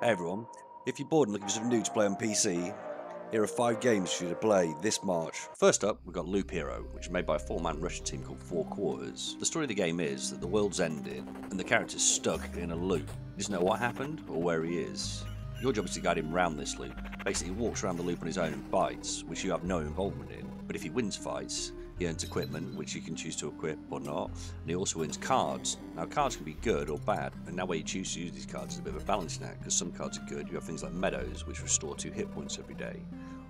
Hey everyone, if you're bored and looking for something new to play on PC, here are 5 games for you to play this March. First up, we've got Loop Hero, which is made by a 4-man Russian team called Four Quarters. The story of the game is that the world's ended and the character's stuck in a loop. He doesn't know what happened or where he is. Your job is to guide him around this loop. Basically, he walks around the loop on his own and fights, which you have no involvement in. But if he wins fights, he earns equipment, which you can choose to equip or not, and he also wins cards. Now, cards can be good or bad, and that way you choose to use these cards is a bit of a balancing act, because some cards are good. You have things like Meadows, which restore 2 hit points every day,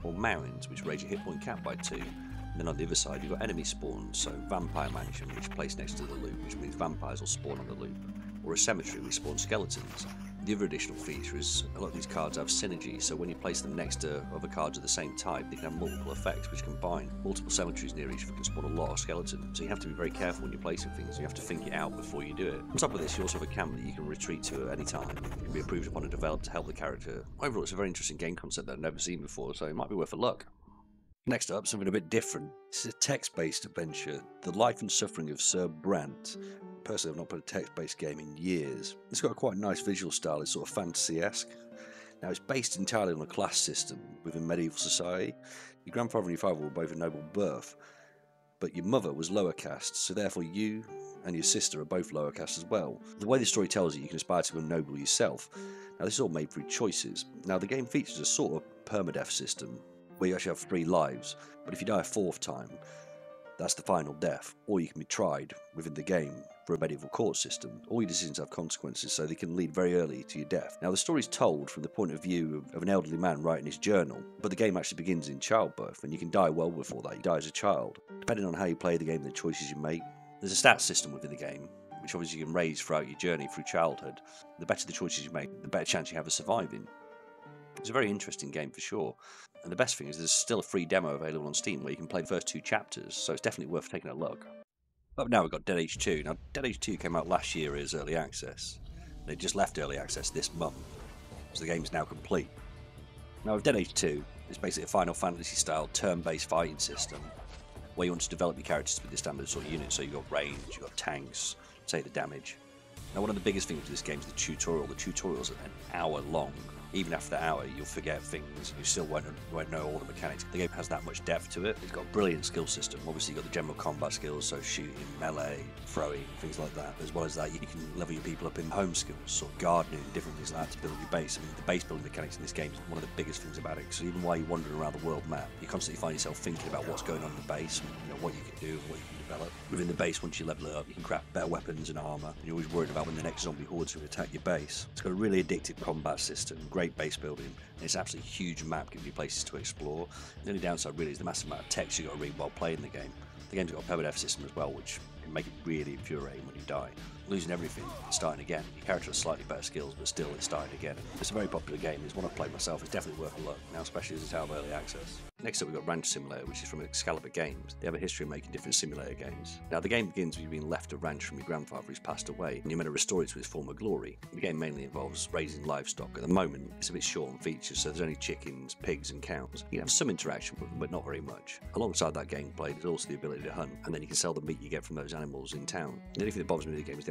or Mountains, which raise your hit point cap by 2. And then on the other side, you've got enemy spawns, so Vampire Mansion, which is placed next to the loop, which means vampires will spawn on the loop, or a cemetery, which spawns skeletons. The other additional feature is a lot of these cards have synergy, so when you place them next to other cards of the same type, they can have multiple effects which combine. Multiple cemeteries near each other can spawn a lot of skeletons, so you have to be very careful when you're placing things. You have to think it out before you do it. On top of this, you also have a camp that you can retreat to at any time. It can be approved upon and developed to help the character. Overall, it's a very interesting game concept that I've never seen before, so it might be worth a look. Next up, something a bit different. This is a text-based adventure, The Life and Suffering of Sir Blante. Personally, I've not played a text-based game in years. It's got a quite nice visual style, it's sort of fantasy-esque. Now, it's based entirely on a class system within medieval society. Your grandfather and your father were both of noble birth, but your mother was lower caste, so therefore you and your sister are both lower caste as well. The way the story tells it, you can aspire to become noble yourself. Now, this is all made through choices. Now, the game features a sort of permadeath system, where you actually have 3 lives, but if you die a 4th time, that's the final death, or you can be tried within the game for a medieval court system. All your decisions have consequences, so they can lead very early to your death. Now, the story's told from the point of view of an elderly man writing his journal, but the game actually begins in childbirth, and you can die well before that. You die as a child. Depending on how you play the game and the choices you make, there's a stats system within the game, which obviously you can raise throughout your journey through childhood. The better the choices you make, the better chance you have of surviving. It's a very interesting game for sure. And the best thing is there's still a free demo available on Steam where you can play the first 2 chapters, so it's definitely worth taking a look. Up now we've got Dead Age 2. Now, Dead Age 2 came out last year as early access. They just left early access this month, so the game is now complete. Now with Dead Age 2, it's basically a Final Fantasy style turn-based fighting system where you want to develop your characters with the standard sort of units, so you've got range, you've got tanks, take the damage. Now one of the biggest things with this game is the tutorial. The tutorial's an hour long. Even after the hour, you'll forget things, you still won't know all the mechanics. The game has that much depth to it. It's got a brilliant skill system. Obviously, you've got the general combat skills, so shooting, melee, throwing, things like that. As well as that, you can level your people up in home skills, sort of gardening, different things like that to build your base. I mean, the base building mechanics in this game is one of the biggest things about it, because even while you're wandering around the world map, you constantly find yourself thinking about what's going on in the base, and what you can do, and what you can develop. Within the base, once you level it up, you can craft better weapons and armour, and you're always worried about when the next zombie horde's going to attack your base. It's got a really addictive combat system, great base building, and it's absolutely a huge map, giving you places to explore. The only downside really is the massive amount of text you've got to read while playing the game. The game's got a permadeath system as well, which can make it really infuriating when you die. Losing everything, starting again. Your character has slightly better skills, but still it's starting again. It's a very popular game. It's one I've played myself. It's definitely worth a look, now especially as it's out of early access. Next up we've got Ranch Simulator, which is from Excalibur Games. They have a history of making different simulator games. Now the game begins with you being left a ranch from your grandfather who's passed away, and you're meant to restore it to its former glory. The game mainly involves raising livestock. At the moment, it's a bit short on features, so there's only chickens, pigs and cows. You can have some interaction with them, but not very much. Alongside that gameplay, there's also the ability to hunt, and then you can sell the meat you get from those animals in town. The only thing that bothers me with the game is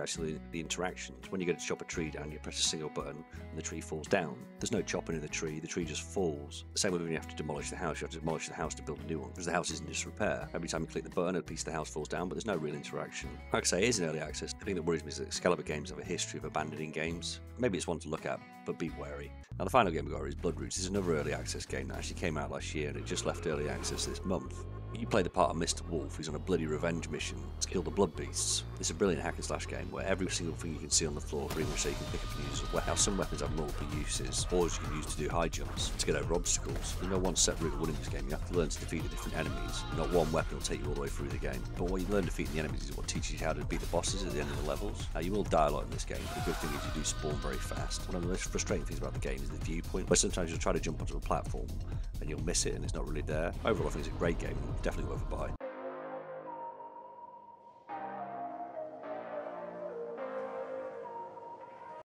the interactions. When you go to chop a tree down, you press a single button and the tree falls down. There's no chopping in the tree just falls. Same with when you have to demolish the house, you have to demolish the house to build a new one, because the house is in disrepair. Every time you click the button, a piece of the house falls down, but there's no real interaction. Like I say, it is in early access. The thing that worries me is that Excalibur Games have a history of abandoning games. Maybe it's one to look at, but be wary. Now the final game we got is Bloodroots. It's another early access game that actually came out last year and it just left early access this month. You play the part of Mr. Wolf, who's on a bloody revenge mission to kill the blood beasts. It's a brilliant hack and slash game where every single thing you can see on the floor, pretty much so you can pick up and use as well. Now some weapons have multiple uses, or you can use to do high jumps, to get over obstacles. There's no one set route of winning this game. You have to learn to defeat the different enemies. Not one weapon will take you all the way through the game. But what you learn defeating the enemies is what teaches you how to beat the bosses at the end of the levels. Now you will die a lot in this game, but the good thing is you do spawn very fast. One of the most frustrating things about the game is the viewpoint, where sometimes you'll try to jump onto a platform and you'll miss it and it's not really there. Overall I think it's a great game, definitely worth a buy.